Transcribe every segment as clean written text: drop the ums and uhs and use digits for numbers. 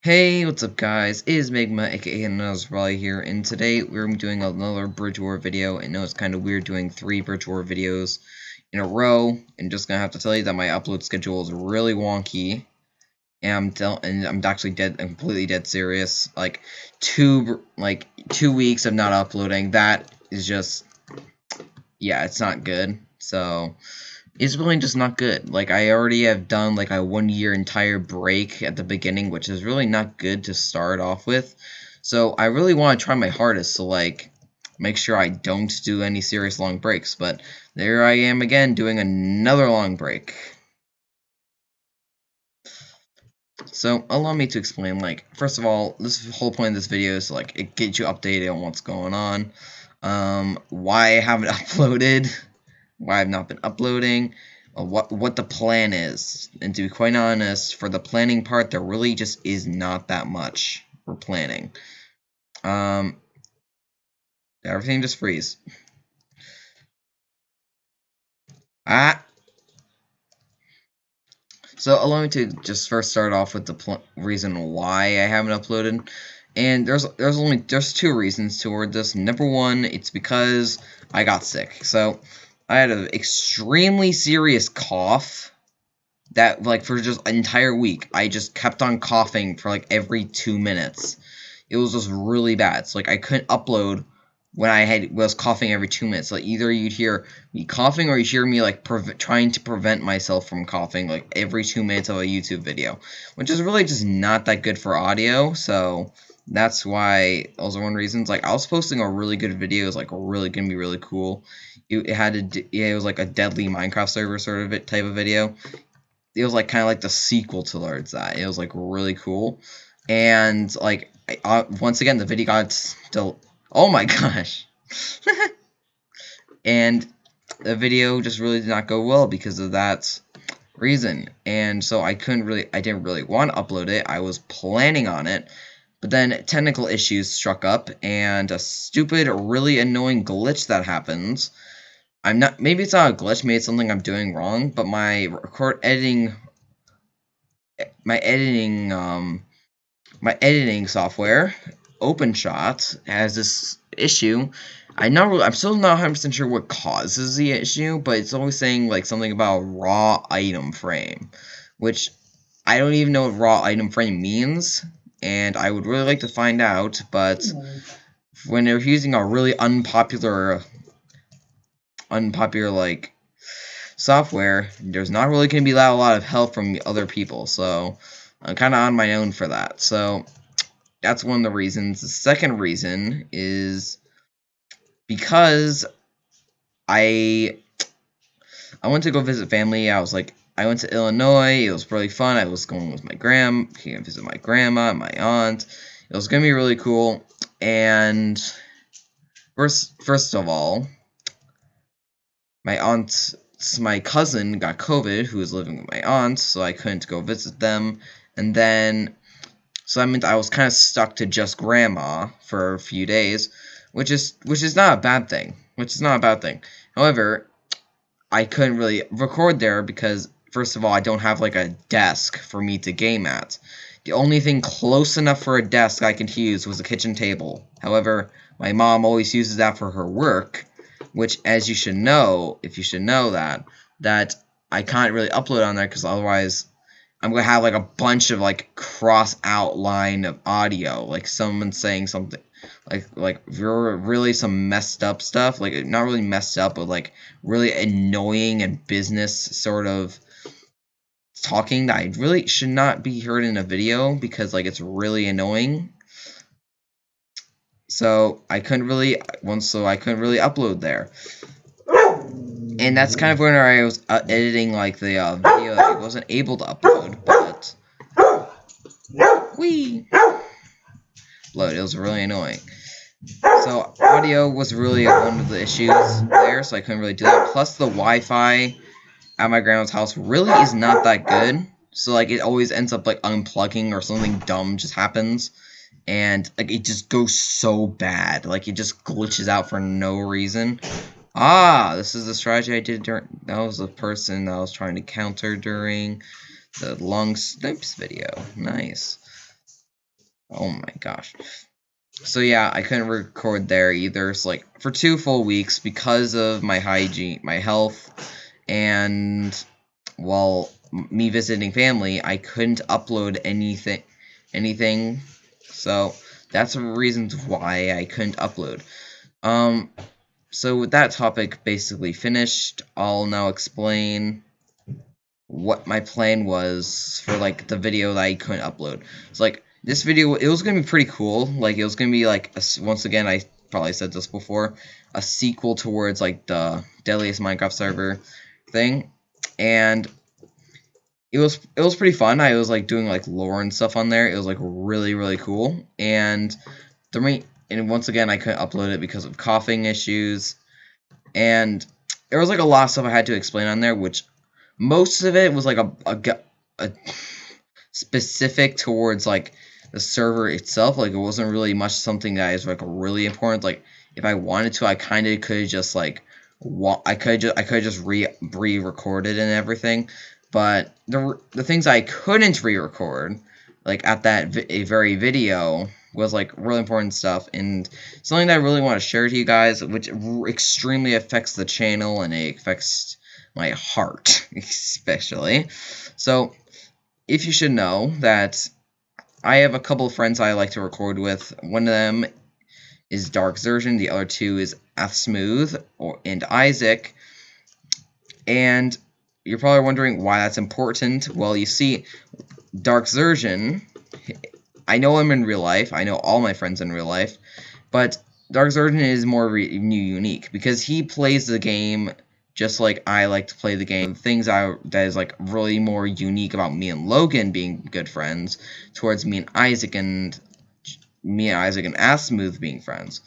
Hey, what's up guys? It is Magma, aka Nazrali here, and today we're doing another Bridge War video. I know it's kind of weird doing 3 Bridge War videos in a row, and just gonna have to tell you that my upload schedule is really wonky, and I'm actually completely dead serious. Like 2 weeks of not uploading, that is just, yeah, it's not good. So it's really just not good. Like, I already have done like a 1 year entire break at the beginning, which is really not good to start off with. So I really want to try my hardest to like make sure I don't do any serious long breaks, but there I am again doing another long break. So allow me to explain, like, first of all, this whole point of this video is like it gets you updated on what's going on, why I haven't uploaded, why I've not been uploading, what the plan is. And to be quite honest, for the planning part, there really just is not that much for planning. Everything just freeze. Ah. So allow me to just first start off with the reason why I haven't uploaded. And there's 2 reasons toward this. Number 1, it's because I got sick. So I had an extremely serious cough that, like, for just an entire week, I just kept on coughing for like every 2 minutes. It was just really bad. So like I couldn't upload when was coughing every 2 minutes. Like either you'd hear me coughing or you'd hear me like trying to prevent myself from coughing like every 2 minutes of a YouTube video, which is really just not that good for audio. So that's why also one reason. Like I was posting a really good video. It was like really gonna be really cool. It was like a deadly Minecraft server sort of type of video. It was like kind of like the sequel towards that. It was like really cool, and like once again the video got still. Oh my gosh, and the video just really did not go well because of that reason, and so I didn't really want to upload it. I was planning on it, but then technical issues struck up, and a stupid, really annoying glitch that happens. Maybe it's not a glitch, maybe it's something I'm doing wrong, but my editing my editing software, OpenShot, has this issue. I'm still not 100% sure what causes the issue, but it's always saying like something about raw item frame, which I don't even know what raw item frame means, and I would really like to find out, but when they're using a really unpopular like software, there's not really going to be a lot of help from other people, so I'm kind of on my own for that. So that's one of the reasons. The second reason is because I went to go visit family. I went to Illinois. It was really fun. I was going with my visit my grandma, my aunt. It was gonna be really cool. And first of all, my cousin got COVID, who was living with my aunt, so I couldn't go visit them. And then so that meant I was kind of stuck to just grandma for a few days, which is not a bad thing. However, I couldn't really record there because first of all, I don't have like a desk for me to game at. The only thing close enough for a desk I could use was a kitchen table. However, my mom always uses that for her work, which, as you should know, if you should know that I can't really upload on there because otherwise I'm gonna have like a bunch of like cross outline of audio, like someone saying something, like really some messed up stuff, like not really messed up, but like really annoying and business sort of talking that I really should not be heard in a video because like it's really annoying. So I couldn't really upload there. And that's kind of when I was editing like the video that I wasn't able to upload, but it was really annoying. So audio was really one of the issues there, so I couldn't really do that. Plus the Wi-Fi at my grandma's house really is not that good, so like it always ends up like unplugging or something dumb just happens, and like it just goes so bad, like it just glitches out for no reason. This is the strategy I did during. That was the person I was trying to counter during the long snipes video. Nice. Oh my gosh. So yeah, I couldn't record there either. So like for 2 full weeks because of my hygiene, my health, and while me visiting family, I couldn't upload anything. So that's the reasons why I couldn't upload. So with that topic basically finished, I'll now explain what my plan was for like the video that I couldn't upload. So like this video, it was gonna be pretty cool. Like it was gonna be like once again, I probably said this before, a sequel towards like the Deadliest Minecraft Server thing, and it was pretty fun. I was like doing like lore and stuff on there. It was like really cool, and and once again I couldn't upload it because of coughing issues, and there was like a lot of stuff I had to explain on there, which most of it was like a specific towards like the server itself. Like it wasn't really much something that is like really important. Like if I wanted to, I kind of could just like I could just re-recorded and everything. But the things I couldn't re-record, like at that very video, was like really important stuff and something that I really want to share to you guys, which extremely affects the channel and it affects my heart especially. So if you should know that I have a couple of friends I like to record with. One of them is Dark Zersion, the other two is Smooth and Isaac. And you're probably wondering why that's important. Well, you see, Dark Zersion, I know him in real life. I know all my friends in real life. But Dark Zersion is more unique because he plays the game just like I like to play the game. Things that is like really more unique about me and Logan being good friends towards me and Isaac and Smooth being friends.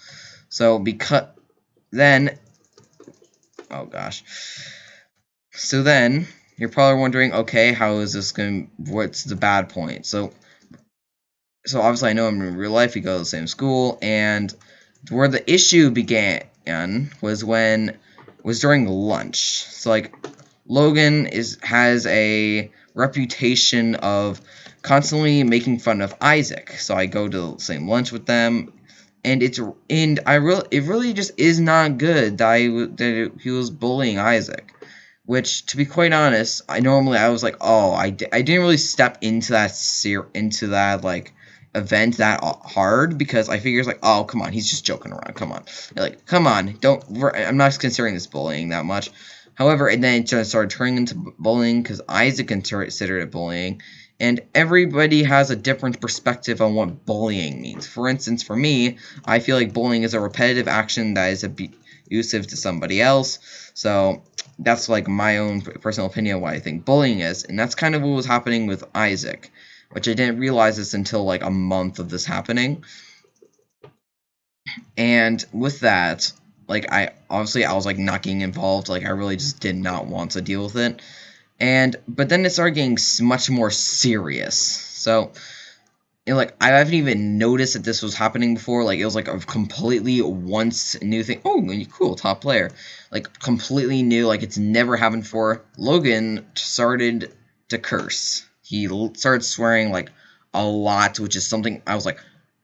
So because then, oh gosh. So then you're probably wondering, okay, how is this going? What's the bad point? So obviously I know him in real life. We go to the same school, and where the issue began was during lunch. So like Logan has a reputation of constantly making fun of Isaac. So I go to the same lunch with them, and it really just is not good that he was bullying Isaac. Which, to be quite honest, I was like, oh, I didn't really step into that like event that hard because I figured like, oh, come on, he's just joking around. Come on, like, come on, I'm not considering this bullying that much. However, and then it just started turning into bullying because Isaac considered it bullying, and everybody has a different perspective on what bullying means. For instance, for me, I feel like bullying is a repetitive action that is abusive to somebody else. So that's like my own personal opinion of what I think bullying is, and that's kind of what was happening with Isaac, which I didn't realize this until like a month of this happening. And with that, like I was like not getting involved, like I really just did not want to deal with it. But then it started getting much more serious. So like I haven't even noticed that this was happening before. Like it was like a completely once new thing. Oh, cool, top player. Like completely new. Like it's never happened before. Logan started to curse. He started swearing like a lot, which is something I was like,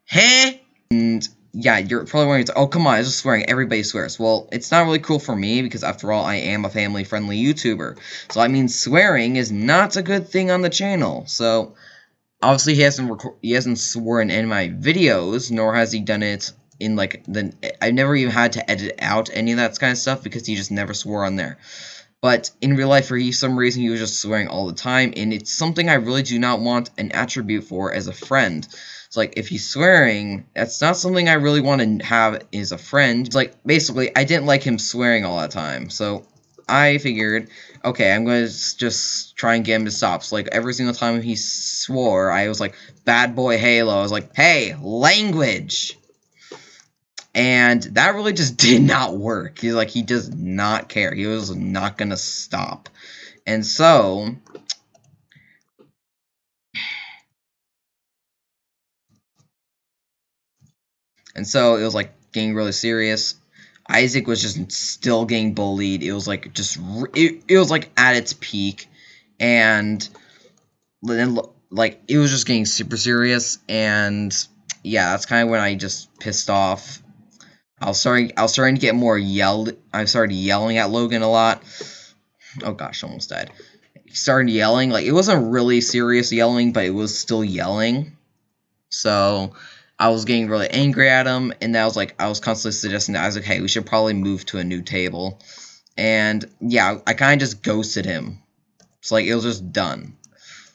huh? And yeah, you're probably wondering, oh come on, it's just swearing. Everybody swears. Well, it's not really cool for me because after all, I am a family-friendly YouTuber. So I mean, swearing is not a good thing on the channel. So obviously, he hasn't sworn in my videos, nor has he done it in like I never even had to edit out any of that kind of stuff because he just never swore on there. But in real life, for some reason, he was just swearing all the time, and it's something I really do not want an attribute for as a friend. It's like if he's swearing, that's not something I really want to have as a friend. It's like basically, I didn't like him swearing all that time, so I figured, okay, I'm going to just try and get him to stop. So, like, every single time he swore, I was like, bad boy Halo. I was like, hey, language! And that really just did not work. He's like, he does not care. He was not going to stop. And so... it was, like, getting really serious. Isaac was just still getting bullied. It was, like, it was, like, at its peak. And then like, it was just getting super serious, and yeah, that's kind of when I just pissed off. I was starting to get more yelled. I started yelling at Logan a lot. Oh gosh, almost died. Started yelling, like, it wasn't really serious yelling, but it was still yelling. So I was getting really angry at him, and I was constantly suggesting that I was like, hey, we should probably move to a new table. And yeah, I kind of just ghosted him. It's like, it was just done.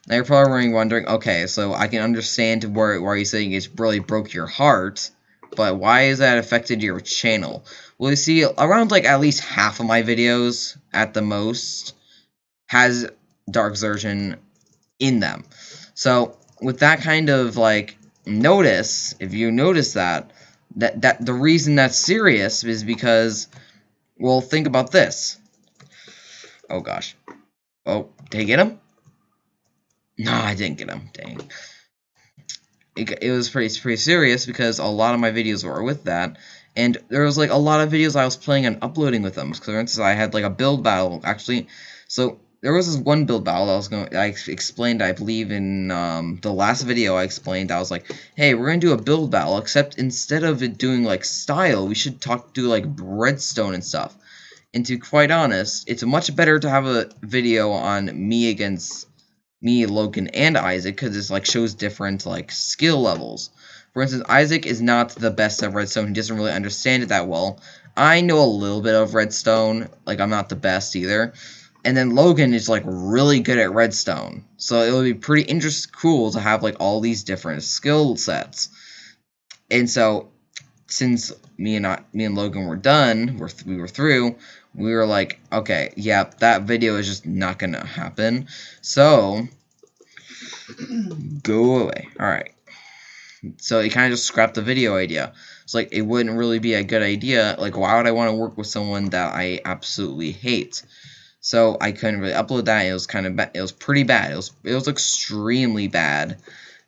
Now you're probably wondering, okay, so I can understand where you're saying it really broke your heart, but why has that affected your channel? Well, you see, around like at least half of my videos, at the most, has Dark Zertion in them. So with that kind of like notice, if you notice that the reason that's serious is because, well, think about this. Oh gosh. Oh, did I get him? No, I didn't get him. Dang. It was pretty serious because a lot of my videos were with that, and there was like a lot of videos I was playing and uploading with them. Because for instance, I had like a build battle actually. So there was this one build battle I explained, I believe in the last video. I explained, I was like, hey, we're gonna do a build battle, except instead of it doing like style, we should do like redstone and stuff. And to be quite honest, it's much better to have a video on me against me, Logan, and Isaac, because it's like shows different like skill levels. For instance, Isaac is not the best at redstone. He doesn't really understand it that well. I know a little bit of redstone. Like, I'm not the best either. And then Logan is like really good at redstone. So it would be pretty cool to have like all these different skill sets. And so since me and Logan were done, we were through, we were like, okay, yeah, that video is just not gonna happen. So go away. Alright. So he kind of just scrapped the video idea. It's like, it wouldn't really be a good idea. Like, why would I want to work with someone that I absolutely hate? So I couldn't really upload that. It was kind of it was pretty bad. It was extremely bad.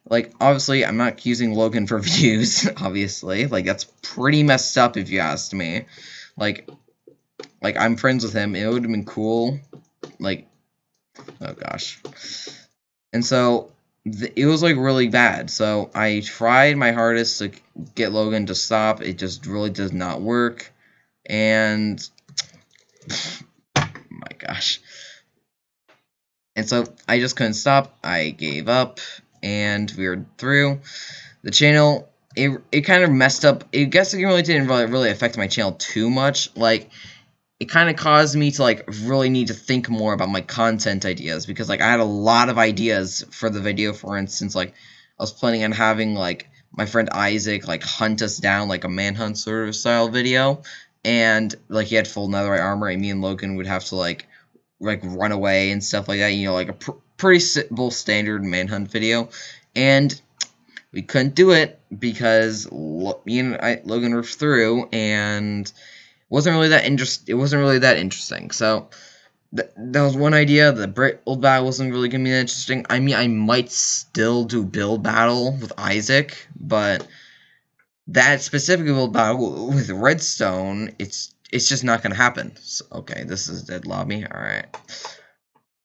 Like, obviously, I'm not accusing Logan for views, obviously. Like, that's pretty messed up if you asked me. Like I'm friends with him. It would have been cool. Like, oh gosh. And so it was like really bad. So I tried my hardest to get Logan to stop. It just really does not work. And my gosh. And so I just couldn't stop. I gave up, and we were through. The channel, it kind of messed up. I guess it really didn't really affect my channel too much. Like, it kind of caused me to like really need to think more about my content ideas, because like I had a lot of ideas for the video. For instance, like I was planning on having like my friend Isaac like hunt us down, like a manhunt sort of style video, and like he had full netherite armor, and me and Logan would have to like run away and stuff like that, you know, like a pretty simple standard manhunt video. And we couldn't do it because me and Logan were through, and it wasn't really that interesting. So that was one idea. The build battle wasn't really gonna be that interesting. I mean, I might still do build battle with Isaac, but that specific build battle with redstone, it's just not gonna happen. So, okay, this is dead lobby. All right.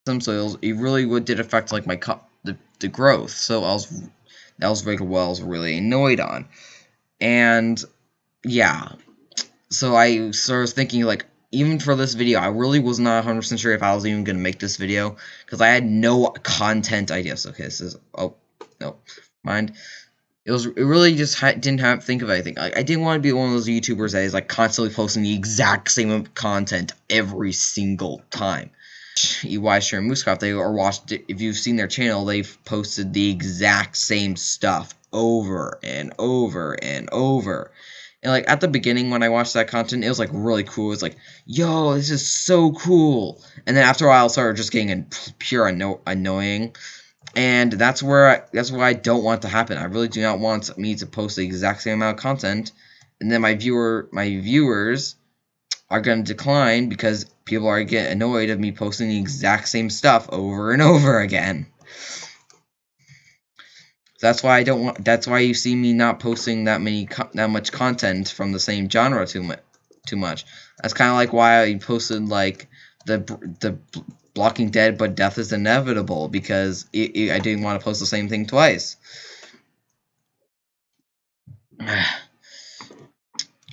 Some soils, it really did affect like my the growth. So that was like what I was really annoyed on. And yeah, so I was thinking, like, even for this video, I really was not 100% sure if I was even going to make this video, because I had no content ideas. Okay, this is, oh, no, mind. It really just didn't have to think of anything. I didn't want to be one of those YouTubers that is, like, constantly posting the exact same content every single time. EY and Moosecraft, they are watched, if you've seen their channel, they've posted the exact same stuff over and over and over. And like at the beginning when I watched that content, it was like really cool. It was like, yo, this is so cool. And then after a while, it started just getting pure annoying. And that's why I don't want to happen. I really do not want me to post the exact same amount of content, and then my viewers are going to decline because people are getting annoyed of me posting the exact same stuff over and over again. That's why I don't want. That's why you see me not posting that much content from the same genre too much. That's kind of like why I posted like the Blocking Dead, but death is inevitable because I didn't want to post the same thing twice.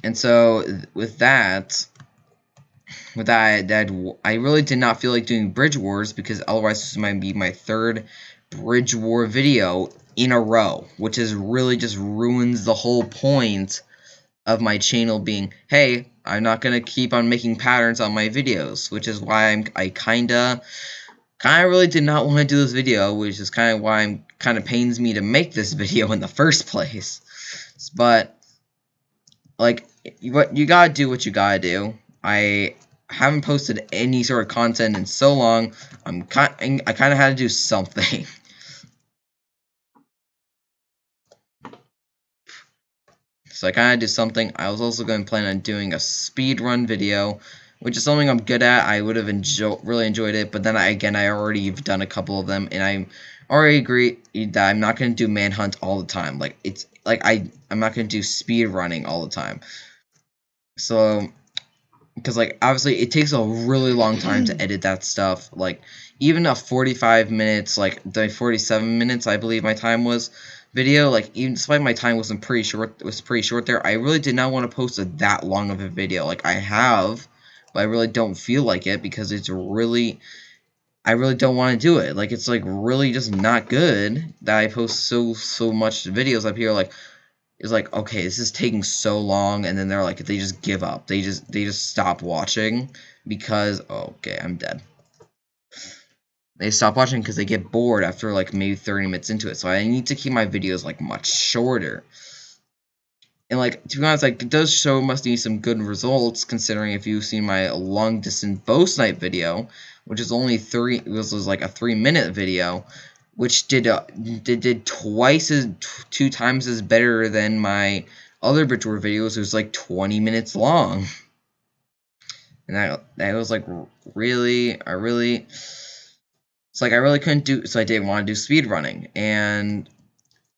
And so with that, I really did not feel like doing Bridge Wars because otherwise this might be my third Bridge War video in a row, which is really just ruins the whole point of my channel being, hey, I'm not gonna keep on making patterns on my videos, which is why I kinda really did not want to do this video, which is kind of why I'm kind of pains me to make this video in the first place. But like, you gotta do what you gotta do. I haven't posted any sort of content in so long. I kind of had to do something. So I kind of did something. I was also going to plan on doing a speed run video, which is something I'm good at. I would have really enjoyed it, but then I already have done a couple of them, and I already agree that I'm not going to do Manhunt all the time. Like, it's like I'm not going to do speed running all the time. So, because like obviously it takes a really long time to edit that stuff. Like, even a 45 minutes, like the 47 minutes I believe my time was, video, like, even despite my time wasn't pretty short, there, I really did not want to post that long of a video. Like, I have, but I really don't feel like it because it's really, I really don't want to do it. Like, it's like really just not good that I post so much videos up here. Like, it's like, okay, this is taking so long, and then they're like, they just give up. They just stop watching because, oh, okay, I'm dead. They stop watching because they get bored after like maybe 30 minutes into it. So I need to keep my videos like much shorter. And like, to be honest, like, it does show must need some good results considering if you've seen my long distance bow snipe video, which is only was like a 3-minute video, which did two times as better than my other Bridge War videos. It was like 20 minutes long. And that was like it's like I really couldn't do, so I didn't want to do speed running, and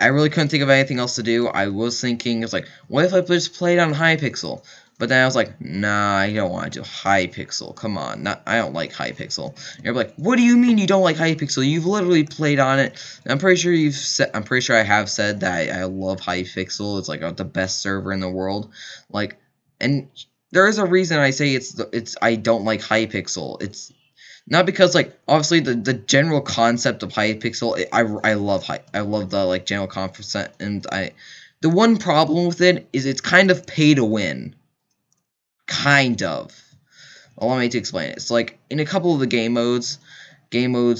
I really couldn't think of anything else to do. I was thinking, it's like, what if I just played on Hypixel? But then I was like, nah, I don't want to do Hypixel. Come on, I don't like Hypixel. And you're like, what do you mean you don't like Hypixel? You've literally played on it. And I'm pretty sure I have said that I love Hypixel. It's like the best server in the world. Like, and there is a reason I say I don't like Hypixel. It's not because, like, obviously the general concept of Hypixel, I love the like general concept, and the one problem with it is it's kind of pay to win. Kind of. Allow me to explain it. It's like in a couple of the game modes,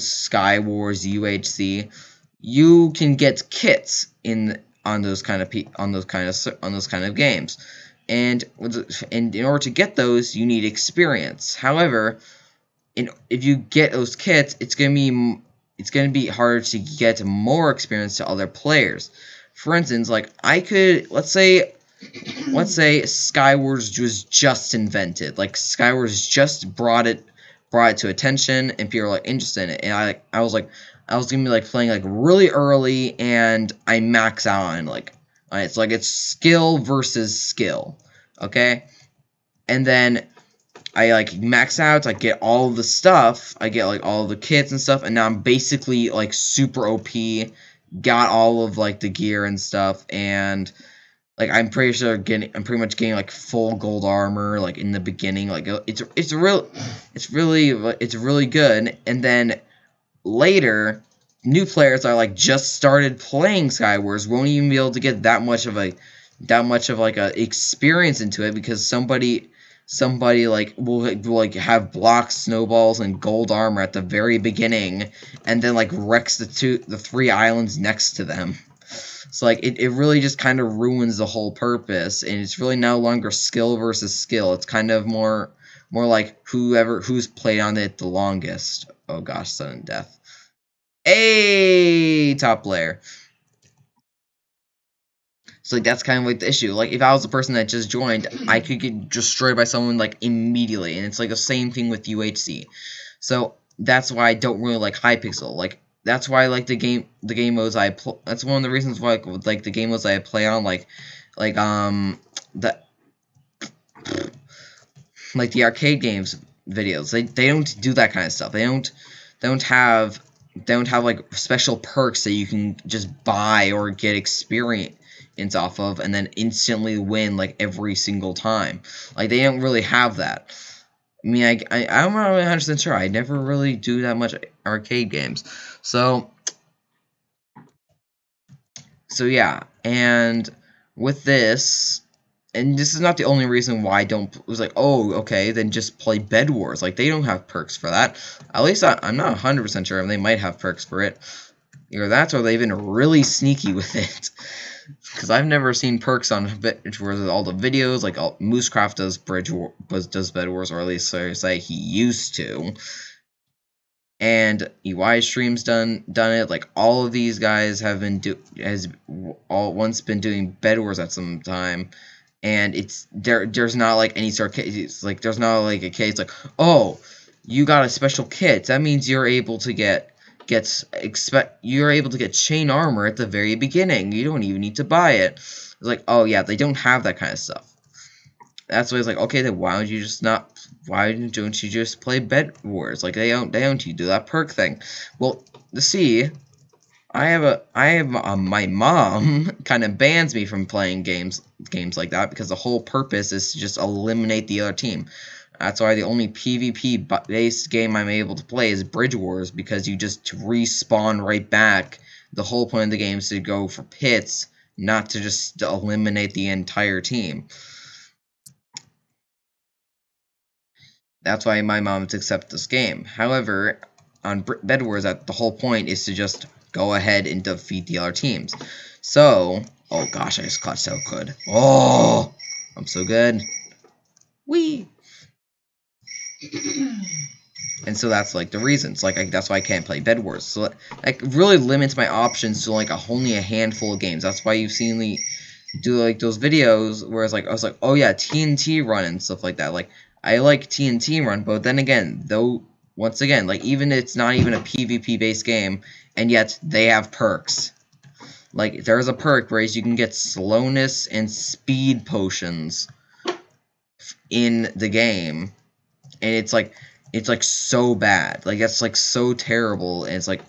Sky Wars, UHC, you can get kits on those kind of games, and in order to get those, you need experience. However, if you get those kits, it's gonna be harder to get more experience to other players. For instance, like, I could let's say Skywars was just invented. Like, Skywars just brought it to attention, and people are like interested in it. And I was gonna be like playing like really early, and I max out on like it's skill versus skill, okay, and then I like max out, I get all of the stuff, I get like all of the kits and stuff, and now I'm basically like super OP, got all of like the gear and stuff, and like I'm pretty much getting like full gold armor like in the beginning. Like, it's really good, and then later new players are like just started playing Skywars won't even be able to get that much of like a experience into it because somebody like will like have block snowballs and gold armor at the very beginning, and then like wrecks the 3 islands next to them. So like it really just kind of ruins the whole purpose, and it's really no longer skill versus skill. It's kind of more like who's played on it the longest. Oh gosh, sudden death. Hey, top player. So like that's kind of like the issue. Like, if I was the person that just joined, I could get destroyed by someone like immediately, and it's like the same thing with UHC. So that's why I don't really like Hypixel. Like, that's why I like the game modes that's one of the reasons why like the game modes I play on, like the arcade games. videos. They don't do that kind of stuff. They don't have like special perks that you can just buy or get experience off of and then instantly win like every single time. Like they don't really have that. I mean, I'm not really 100% sure. I never really do that much arcade games. So yeah, and with this, and this is not the only reason why I don't. It was like, oh, okay, then just play Bed Wars. Like they don't have perks for that. At least I'm not 100% sure. They might have perks for it. Either that, or they've been really sneaky with it. Because I've never seen perks on Bed Wars. All the videos, like Moosecraft does Bed Wars, or at least I say he used to. And EY Stream's done it. Like all of these guys have been once been doing Bed Wars at some time, and it's there's not like any sort of case. Like there's not like a case like, oh, you got a special kit, that means you're able to get chain armor at the very beginning. You don't even need to buy it. It's like, oh yeah, they don't have that kind of stuff. That's why it's like, okay, then why don't you just play Bed Wars? Like they don't you do that perk thing. Well, see, my mom kind of bans me from playing games like that because the whole purpose is to just eliminate the other team. That's why the only PvP based game I'm able to play is Bridge Wars, because you just respawn right back. The whole point of the game is to go for pits, not to just eliminate the entire team. That's why my mom has accepted this game. However, on Bed Wars, the whole point is to just go ahead and defeat the other teams. So, oh gosh, I just clutched so good. Oh, I'm so good. Whee! And so that's like the reasons. Like that's why I can't play Bed Wars. So that really limits my options to like only a handful of games. That's why you've seen me do like those videos where I was like, oh yeah, TNT Run and stuff like that. Like I like TNT Run, but then again, once again, like even it's not even a PvP based game, and yet they have perks. Like there's a perk where you can get slowness and speed potions in the game, and it's like so bad. Like that's like so terrible, and it's like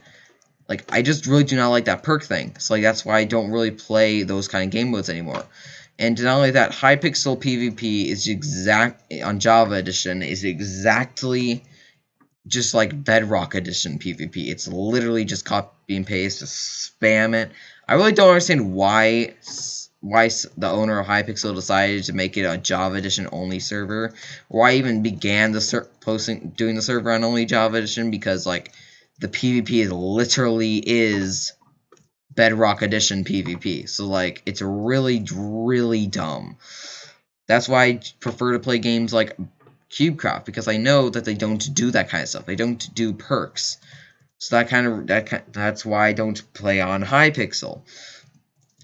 I just really do not like that perk thing. So like that's why I don't really play those kind of game modes anymore. And not only that, Hypixel PvP is on Java Edition is exactly just like Bedrock Edition PvP. It's literally just copy and paste, just spam it. I really don't understand why the owner of Hypixel decided to make it a Java Edition only server, or why even began doing the server on only Java Edition, because like the PvP is Bedrock Edition PvP. So like it's really really dumb. That's why I prefer to play games like CubeCraft, because I know that they don't do that kind of stuff. They don't do perks. So that's why I don't play on Hypixel.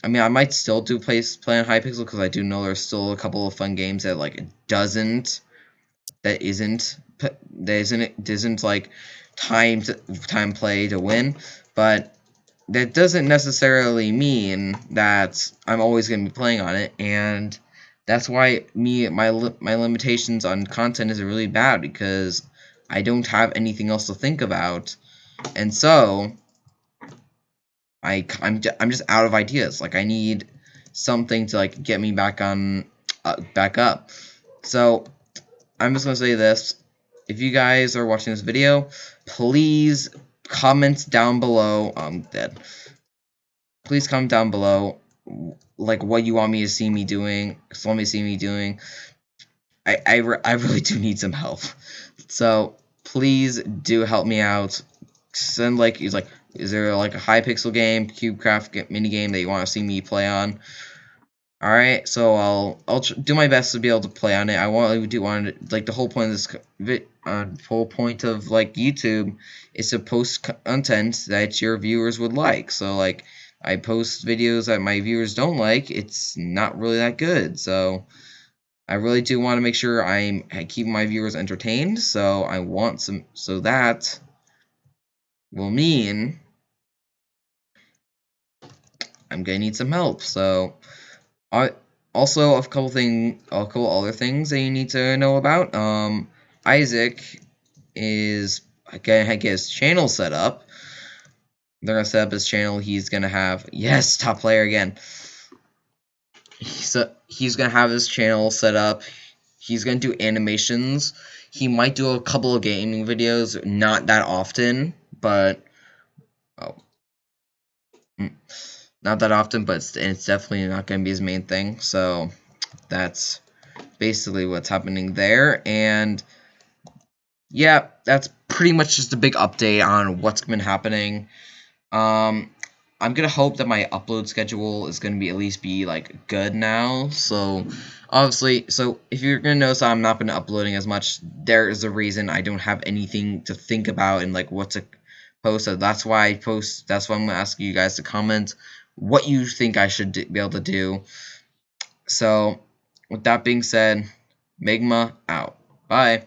I mean, I might still play on Hypixel, because I do know there's still a couple of fun games that like isn't like time play to win, but that doesn't necessarily mean that I'm always going to be playing on it, and that's why my limitations on content is really bad, because I don't have anything else to think about, and so I'm just out of ideas. Like I need something to like get me back up. So I'm just gonna say this: if you guys are watching this video, please comment down below. I'm dead. Please comment down below like what you want me to see me doing. I really do need some help. So please do help me out. Send is there like a Hypixel game, CubeCraft mini game that you want to see me play on? All right, so I'll do my best to be able to play on it. I want like the whole point of this whole point of like YouTube is to post content that your viewers would like. So like I post videos that my viewers don't like, it's not really that good. So I really do want to make sure I keep my viewers entertained. So I want so that will mean I'm gonna need some help. So also a couple other things that you need to know about. Isaac is gonna get his channel set up. They're gonna set up his channel. He's gonna have, yes, top player again. So he's gonna have his channel set up. He's gonna do animations. He might do a couple of gaming videos, not that often, but not that often, but it's definitely not gonna be his main thing. So that's basically what's happening there, and yeah, that's pretty much just a big update on what's been happening. I'm gonna hope that my upload schedule is gonna be at least be like good now. So obviously, so if you're gonna notice I'm not been uploading as much, there is a reason. I don't have anything to think about and like what to post. So that's why I post. That's why I'm gonna ask you guys to comment what you think I should be able to do. So with that being said, Magma out. Bye.